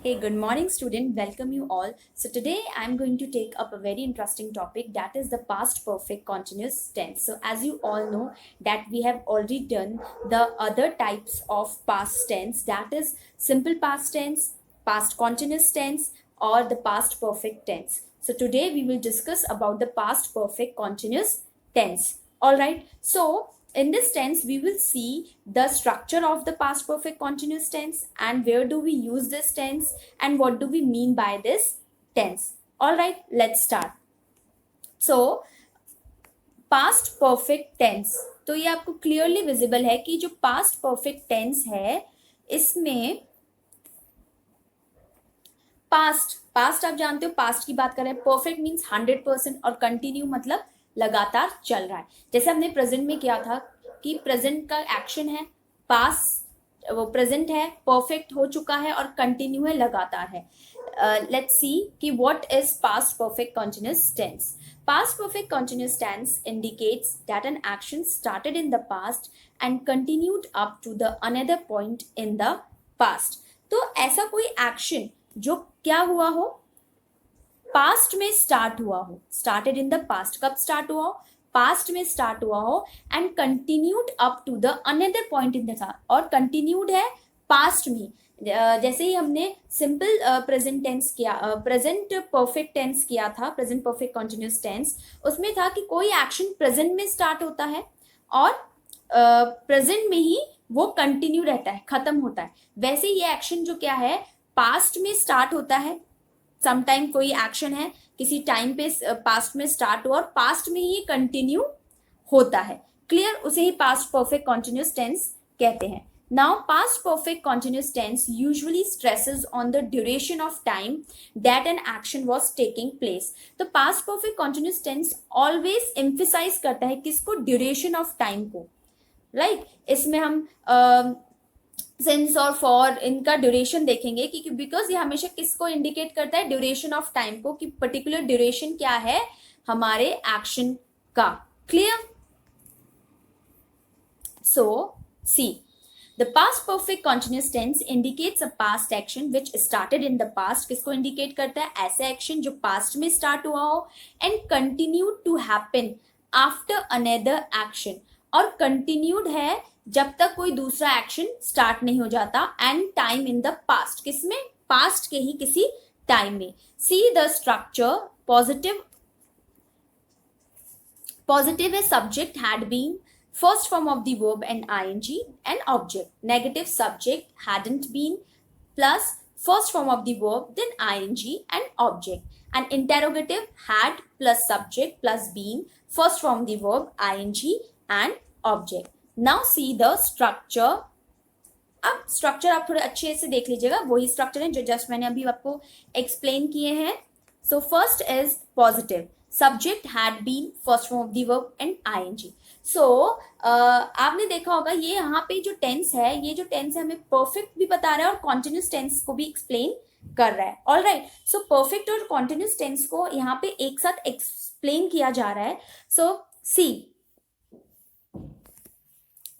Hey, good morning, student. Welcome you all. So today I'm going to take up a very interesting topic, that is the past perfect continuous tense. So as you all know that we have already done the other types of past tense, that is simple past tense, past continuous tense, or the past perfect tense. So today we will discuss about the past perfect continuous tense. All right. So in this tense, we will see the structure of the past perfect continuous tense and where do we use this tense and what do we mean by this tense. All right, let's start. So, past perfect tense, तो ये आपको clearly visible है कि जो past perfect tense है इसमें past आप जानते हो, पास्ट की बात कर रहे हैं. परफेक्ट मीन्स 100% और कंटिन्यू मतलब लगातार चल रहा है. जैसे हमने प्रेजेंट में किया था कि प्रेजेंट का एक्शन है, पास्ट वो प्रेजेंट है, परफेक्ट हो चुका है और कंटिन्यू है, लगातार है. लेट्स सी कि what is past perfect continuous tense. Past perfect continuous tense indicates that an action started in the past and continued up to the another point in the past. तो ऐसा कोई action जो क्या हुआ हो, past में start हुआ हो, स्टार्टेड इन द पास्ट. कब स्टार्ट हुआ हो? पास्ट में स्टार्ट हुआ हो and continued up to the another point in the, और कंटिन्यूड है पास्ट में. जैसे ही हमने सिंपल प्रेजेंट टेंस किया, प्रेजेंट परफेक्ट टेंस किया था, प्रेजेंट परफेक्ट कंटिन्यूअस टेंस, उसमें था कि कोई एक्शन प्रेजेंट में स्टार्ट होता है और प्रेजेंट में ही वो कंटिन्यू रहता है, खत्म होता है. वैसे ये एक्शन जो क्या है, पास्ट में स्टार्ट होता है. समटाइम कोई एक्शन है किसी टाइम पे पास्ट में स्टार्ट हुआ और पास्ट में ही कंटिन्यू होता है. क्लियर? उसे ही पास्ट परफेक्ट कंटिन्यूअस टेंस कहते हैं. Now past perfect continuous tense usually stresses on the duration of time that an action was taking place. तो past perfect continuous tense always emphasise करता है किसको? ड्यूरेशन ऑफ टाइम को. Right? इसमें हम since और फॉर इनका ड्यूरेशन देखेंगे कि बिकॉज ये हमेशा किसको इंडिकेट करता है? ड्यूरेशन ऑफ टाइम को, कि पर्टिकुलर ड्यूरेशन क्या है हमारे एक्शन का. Clear? So see, the past perfect continuous tense indicates a past action which started in the past. किसको इंडिकेट करता है? ऐसा एक्शन जो पास्ट में स्टार्ट हुआ हो and continued to happen after another action, और कंटिन्यूड है जब तक कोई दूसरा एक्शन स्टार्ट नहीं हो जाता. And time in the past, किसमें? पास्ट के ही किसी टाइम में. See the structure. पॉजिटिव है subject had been, first form of the verb and ing and object. Negative, subject hadn't been plus first form of the verb then ing and object. And interrogative, had plus subject plus been, first form of the verb ing and object. Now see the structure. अब structure आप थोड़े अच्छे से देख लीजिएगा, वही structure है जो जस्ट मैंने अभी आपको एक्सप्लेन किए हैं. So first is positive, subject had been, first form of the verb and ING. सो आपने देखा होगा ये यहाँ पे जो टेंस है, ये जो टेंस है हमें परफेक्ट भी बता रहा है और कॉन्टिन्यूस टेंस को भी एक्सप्लेन कर रहा है. All right. सो परफेक्ट और कॉन्टिन्यूस टेंस को यहाँ पे एक साथ एक्सप्लेन किया जा रहा है. सो सी,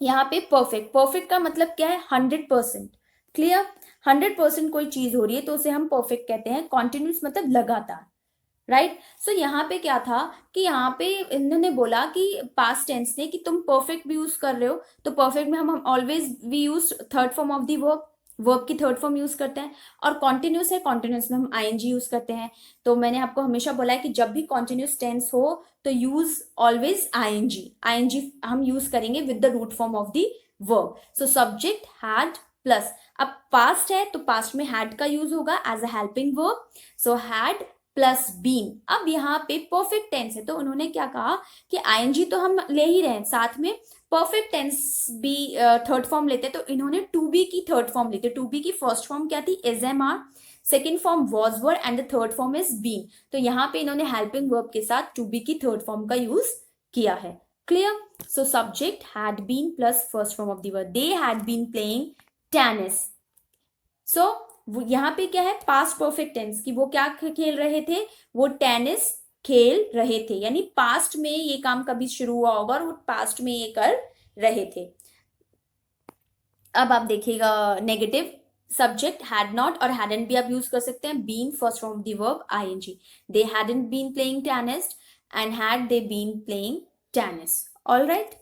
यहाँ पे परफेक्ट का मतलब क्या है? 100%. क्लियर? 100% कोई चीज हो रही है तो उसे हम परफेक्ट कहते हैं. कॉन्टिन्यूस मतलब लगातार. राइट? सो यहाँ पे क्या था कि यहाँ पे इन्होंने बोला कि पास्ट टेंस ने कि तुम परफेक्ट भी यूज कर रहे हो, तो परफेक्ट में हम always we use third form of the verb की थर्ड फॉर्म यूज करते हैं. और कॉन्टिन्यूस है, कॉन्टिन्यूस में हम आईएनजी यूज करते हैं. तो मैंने आपको हमेशा बोला है कि जब भी कॉन्टिन्यूस टेंस हो तो यूज ऑलवेज आईएनजी हम यूज करेंगे with the root form of the verb. So subject had plus, अब पास्ट है तो पास्ट में हैड का यूज होगा as a helping verb. So had plus been. अब यहाँ पे परफेक्ट टेंस है तो उन्होंने क्या कहा कि आईएनजी तो हम ले ही रहे हैं, साथ में परफेक्ट टेंस भी थर्ड फॉर्म लेते हैं. तो इन्होंने टू बी की थर्ड फॉर्म लेते. टू बी की फर्स्ट फॉर्म क्या थी? Is am are. Second form was were and the third form is been. तो यहाँ पे इन्होंने हेल्पिंग वर्ब के साथ टू बी की थर्ड फॉर्म का यूज किया है. Clear? So subject had been plus first form of the verb. They had been playing tennis. So यहाँ पे क्या है? पास्ट परफेक्ट टेंस की वो क्या खेल रहे थे? वो टेनिस खेल रहे थे. यानी पास्ट में ये काम कभी शुरू हुआ होगा और वो पास्ट में ये कर रहे थे. अब आप देखिएगा नेगेटिव, सब्जेक्ट हैड नॉट और हैडंट भी आप यूज कर सकते हैं. Been first form of the verb ING. They hadn't been playing tennis and had they been playing tennis. All right.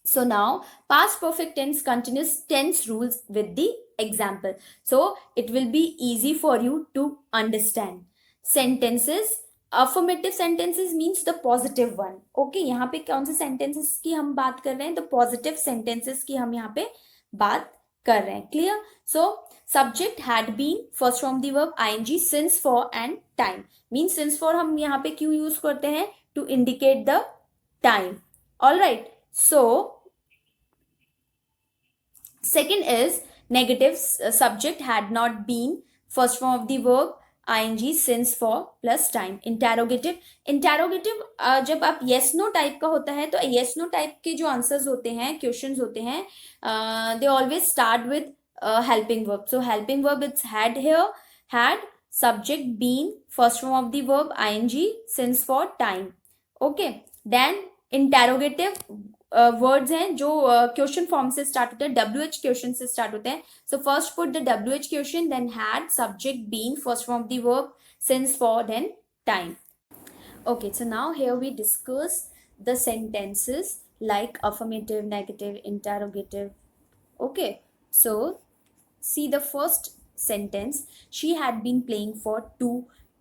So now past perfect tense continuous tense rules with the example. So it will be easy for you to understand. Sentences, affirmative sentences means the positive one. Okay, यहाँ पे कौन से sentences की हम बात कर रहे हैं? The positive sentences की हम यहाँ पे बात कर रहे हैं. Clear? So subject had been first form the verb ing since for and time. Means since for हम यहाँ पे क्यों use करते हैं? To indicate the time. All right. So second is negative subject had not been first form of the verb ing since for plus time. Interrogative जब आप yes no type का होता है तो yes no टाइप के जो answers होते हैं, क्वेश्चंस होते हैं, they always start with helping verb. So helping verb it's had here, had subject been first form of the verb ing since for time. Okay, then interrogative words हैं जो question form से start होते हैं, WH question से start होते हैं. So first put the WH question, then had, subject been, first form of the verb, since, for, then time. Okay, so now here we discuss the sentences like affirmative, negative, interrogative. Okay, so see the first sentence. She had been playing for 2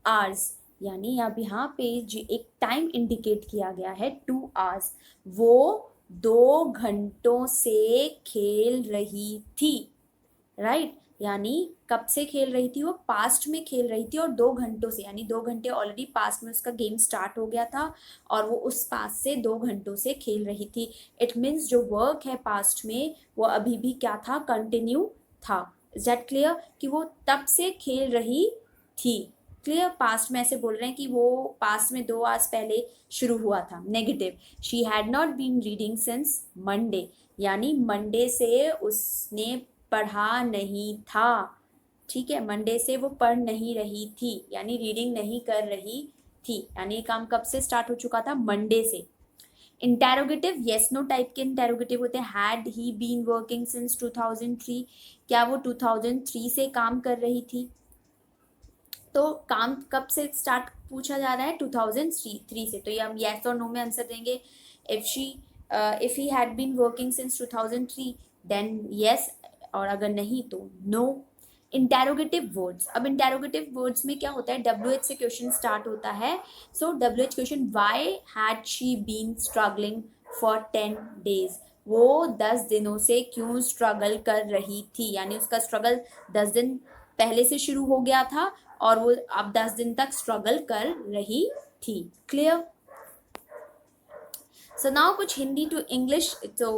hours. यानी अब यहाँ पे जो एक time indicate किया गया है 2 hours, वो 2 घंटों से खेल रही थी. राइट, यानी कब से खेल रही थी? वो पास्ट में खेल रही थी और 2 घंटों से, यानी 2 घंटे ऑलरेडी पास्ट में उसका गेम स्टार्ट हो गया था और वो उस पास्ट से 2 घंटों से खेल रही थी. इट मीन्स जो वर्क है पास्ट में वो अभी भी क्या था? कंटिन्यू था. Is that clear? कि वो तब से खेल रही थी. क्लियर? पास्ट में ऐसे बोल रहे हैं कि वो पास्ट में 2 आवर्स पहले शुरू हुआ था. Negative, she had not been reading since Monday, यानी मंडे से उसने पढ़ा नहीं था. ठीक है, मंडे से वो पढ़ नहीं रही थी, यानी रीडिंग नहीं कर रही थी. यानी काम कब से स्टार्ट हो चुका था? मंडे से. इंटेरोगेटिव, येस नो टाइप के इंटेरोगेटिव होते हैं. Had he been working since 2003, क्या वो 2003 से काम कर रही थी? तो काम कब से स्टार्ट पूछा जा रहा है? 2003 से. तो ये हम येस और नो में आंसर देंगे. If he had been working since 2003 then yes, और अगर नहीं तो नो. इंटेरोगेटिव वर्ड्स, अब इंटेरोगेटिव वर्ड्स में क्या होता है? WH से क्वेश्चन स्टार्ट होता है. So WH question, why had she been struggling for 10 days, वो 10 दिनों से क्यों स्ट्रगल कर रही थी? यानी उसका स्ट्रगल 10 दिन पहले से शुरू हो गया था और वो अब 10 दिन तक स्ट्रगल कर रही थी. क्लियर? So now कुछ Hindi to English, so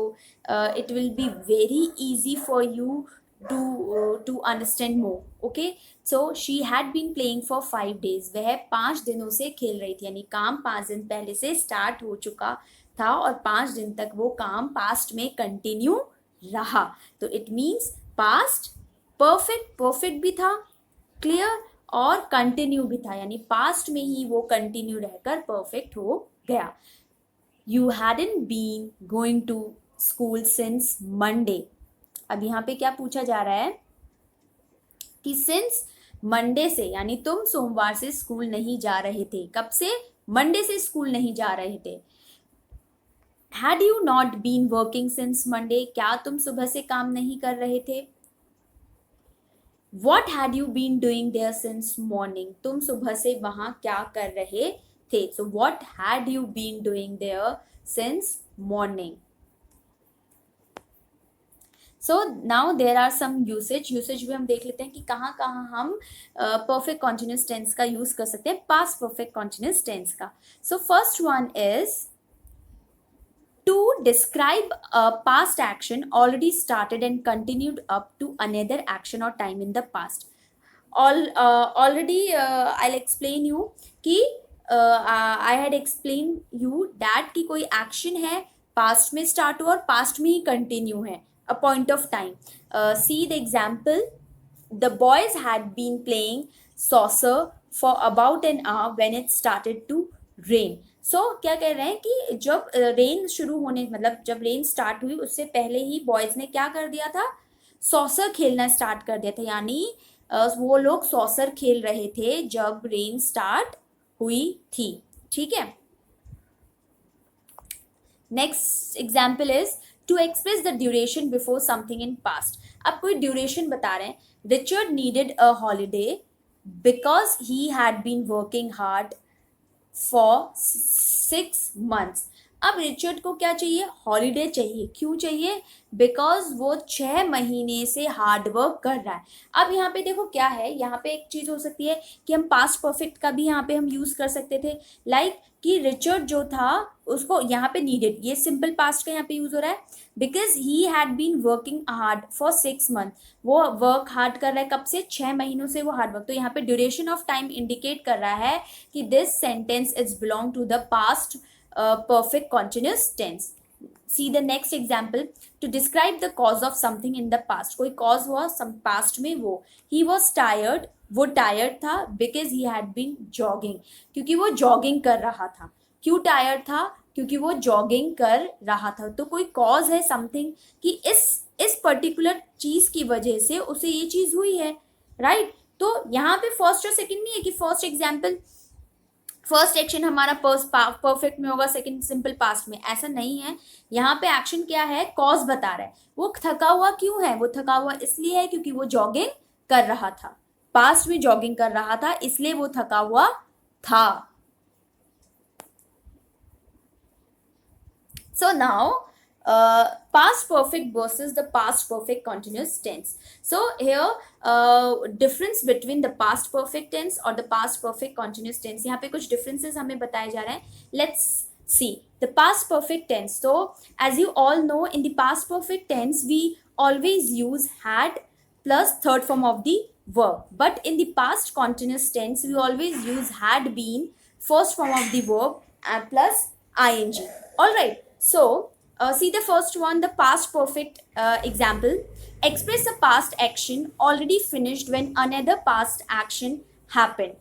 it will be very easy for you to understand more. Okay, so she had been playing for 5 days. वह 5 दिनों से खेल रही थी, यानी काम 5 दिन पहले से स्टार्ट हो चुका था और 5 दिन तक वो काम पास्ट में कंटिन्यू रहा. तो it means past perfect, perfect भी था, क्लियर, और कंटिन्यू भी था, यानी पास्ट में ही वो कंटिन्यू रहकर परफेक्ट हो गया. You hadn't been going to school since Monday. अब यहाँ पे क्या पूछा जा रहा है कि सिंस मंडे से, यानी तुम सोमवार से स्कूल नहीं जा रहे थे. कब से? मंडे से स्कूल नहीं जा रहे थे. Had you not been working since Monday, क्या तुम सुबह से काम नहीं कर रहे थे? What had you been doing there since morning, तुम सुबह से वहां क्या कर रहे थे? So what had you been doing there since morning? So now there are some usage भी हम देख लेते हैं कि कहाँ कहाँ हम perfect continuous tense का यूज कर सकते हैं, past perfect continuous tense का. So first one is to describe a past action already started and continued up to another action or time in the past. Already I'll explain you कि I had explained you that कि कोई action है past में start हुआ और past में ही continue है, a point of time. See the example. The boys had been playing saucer for about an hour when it started to rain. So क्या कह रहे हैं कि जब रेन शुरू होने, मतलब जब रेन स्टार्ट हुई उससे पहले ही बॉयज ने क्या कर दिया था? सॉसर खेलना स्टार्ट कर दिया था, यानी वो लोग सॉसर खेल रहे थे जब रेन स्टार्ट हुई थी. ठीक है. Next example is to express the duration before something in past. अब कोई ड्यूरेशन बता रहे हैं. Richard needed a holiday because he had been working hard for 6 months. अब रिचर्ड को क्या चाहिए? हॉलीडे चाहिए. क्यों चाहिए? बिकॉज वो 6 महीने से हार्ड वर्क कर रहा है. अब यहाँ पे देखो क्या है, यहाँ पे एक चीज हो सकती है कि हम पास्ट परफेक्ट का भी यहाँ पे हम यूज कर सकते थे. लाइक कि रिचर्ड जो था उसको यहाँ पे नीडेड, ये सिंपल पास्ट का यहाँ पे यूज हो रहा है. Because he had been working hard for 6 months. वो वर्क हार्ड कर रहा है. कब से? 6 महीनों से वो हार्ड वर्क. तो यहाँ पे ड्यूरेशन ऑफ टाइम इंडिकेट कर रहा है कि this sentence is belong to the past perfect continuous tense. See the next example. To describe the cause of something in the past. कोई cause हुआ some past में, वो he was tired, वो tired था because he had been jogging, क्योंकि वो jogging कर रहा था. क्यों tired था? क्योंकि वो jogging कर रहा था. तो कोई cause है something कि इस particular चीज की वजह से उसे ये चीज हुई है, right? तो यहाँ पे फर्स्ट और सेकंड नहीं है कि फर्स्ट एग्जाम्पल फर्स्ट एक्शन हमारा परफेक्ट में होगा, सेकंड सिंपल पास्ट में. ऐसा नहीं है. यहाँ पे एक्शन क्या है? कॉज बता रहा है. वो थका हुआ क्यों है? वो थका हुआ इसलिए है क्योंकि वो जॉगिंग कर रहा था. पास्ट में जॉगिंग कर रहा था, इसलिए वो थका हुआ था. So now past perfect versus the past perfect continuous tense. So here difference between the past perfect tense और the past perfect continuous tense, यहाँ पे कुछ differences हमें बताए जा रहे हैं. Let's see the past perfect tense. So as you all know, in the past perfect tense we always use had plus third form of the verb, but in the past continuous tense we always use had been first form of the verb plus ing. All right. So see the first one, the past perfect example. Express a past action already finished when another past action happened.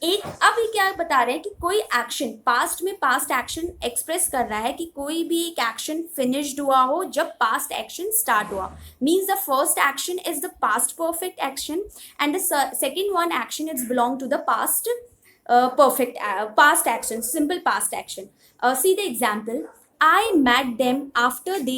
एक अब ये क्या बता रहे हैं कि कोई action past में पास्ट एक्शन एक्सप्रेस कर रहा है कि कोई भी एक एक्शन फिनिश्ड हुआ हो जब पास्ट एक्शन स्टार्ट हुआ. Means the first action is the past perfect action and the second one action is belong to the past perfect past action, simple past action. See the example. I met them after they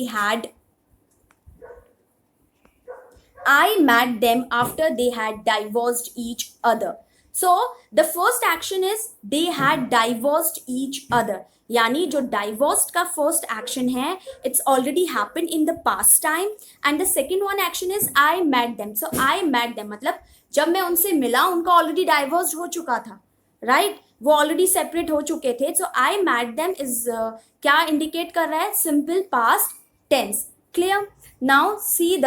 had divorced each other. So the first action is they had divorced each other. यानी जो divorced का first action है, it's already happened in the past time, and the second one action is I met them. So I met them मतलब जब मैं उनसे मिला उनका already divorced हो चुका था, right? वो ऑलरेडी सेपरेट हो चुके थे. So I met them is क्या इंडिकेट कर रहा है? Simple past tense. Clear? Now see the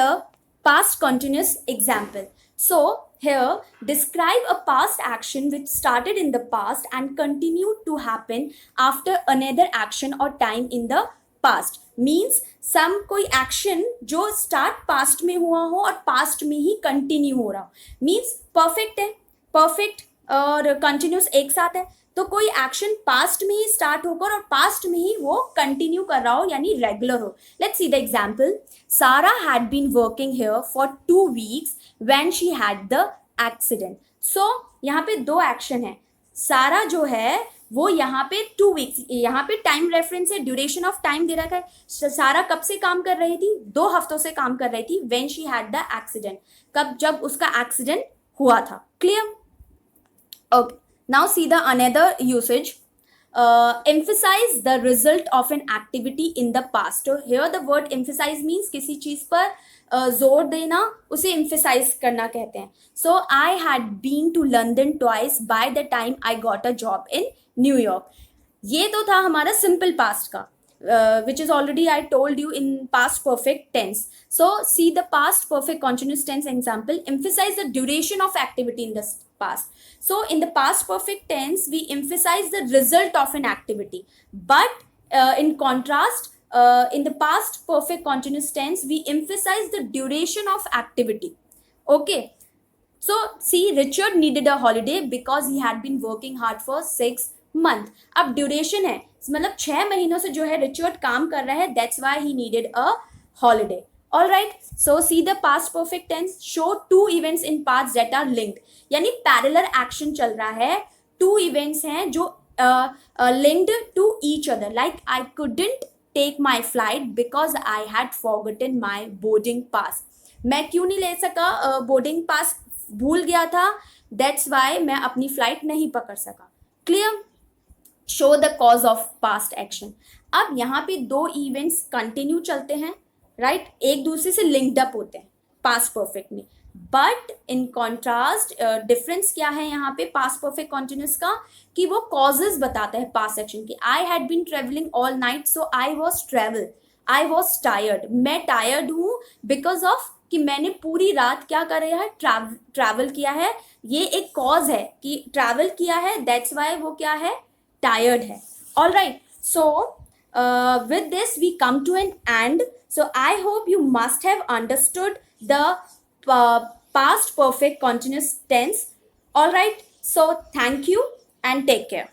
past continuous example. So here describe a past action which started in the past and continued to happen after another action or time in the past. means some कोई action जो start past में हुआ हो और past में ही continue हो रहा हो. means perfect है, perfect और कंटिन्यूस एक साथ है. तो कोई एक्शन पास्ट में ही स्टार्ट होकर और पास्ट में ही वो कंटिन्यू कर रहा हो, यानी रेगुलर हो. Let's see the example. Sarah had been working here for 2 weeks when she had the accident. So यहाँ पे दो एक्शन है. सारा जो है वो यहाँ पे 2 weeks, यहाँ पे टाइम रेफरेंस है, ड्यूरेशन ऑफ टाइम दे रखा है. सारा कब से काम कर रही थी? 2 हफ्तों से काम कर रही थी. When she had the accident, कब? जब उसका एक्सीडेंट हुआ था. Clear? Okay, now see the another usage. Emphasize the result of an activity in the past. So here the word emphasize means किसी चीज पर जोर देना, उसे emphasize करना कहते हैं. So I had been to London twice by the time I got a job in New York. ये तो था हमारा simple past का, which is already I told you in past perfect tense. So see the past perfect continuous tense example. Emphasize the duration of activity in the past. So in the past perfect tense we emphasize the result of an activity, but in contrast in the past perfect continuous tense we emphasize the duration of activity. Okay, so see Richard needed a holiday because he had been working hard for 6 months. अब duration है मतलब 6 महीनों से जो है Richard काम कर रहा है, that's why he needed a holiday. All right, so see the past perfect tense. Show two events in past that are linked. यानी पैरेलल एक्शन चल रहा है, टू इवेंट्स हैं जो linked to each other. Like I couldn't take my flight because I had forgotten my boarding pass. मैं क्यों नहीं ले सका, बोर्डिंग पास भूल गया था, दैट्स वाई मैं अपनी फ्लाइट नहीं पकड़ सका. Clear. Show the cause of past action. अब यहाँ पे दो इवेंट्स कंटिन्यू चलते हैं, राइट, एक दूसरे से लिंक्ड अप होते हैं पास्ट परफेक्ट में. बट इन कॉन्ट्रास्ट डिफरेंस क्या है यहाँ पे पास्ट परफेक्ट कॉन्टिन्यूस का, कि वो कॉजेज बताता है पास्ट एक्शन की. I had been travelling all night so I was travel. I was tired, मैं टायर्ड हूँ बिकॉज ऑफ कि मैंने पूरी रात क्या कर रहा है, ट्रैवल किया है. ये एक कॉज है कि ट्रैवल किया है, दैट्स वाई वो क्या है, टायर्ड है. All right, so with this we come to an end. So I hope you must have understood the past perfect continuous tense. All right, so thank you and take care.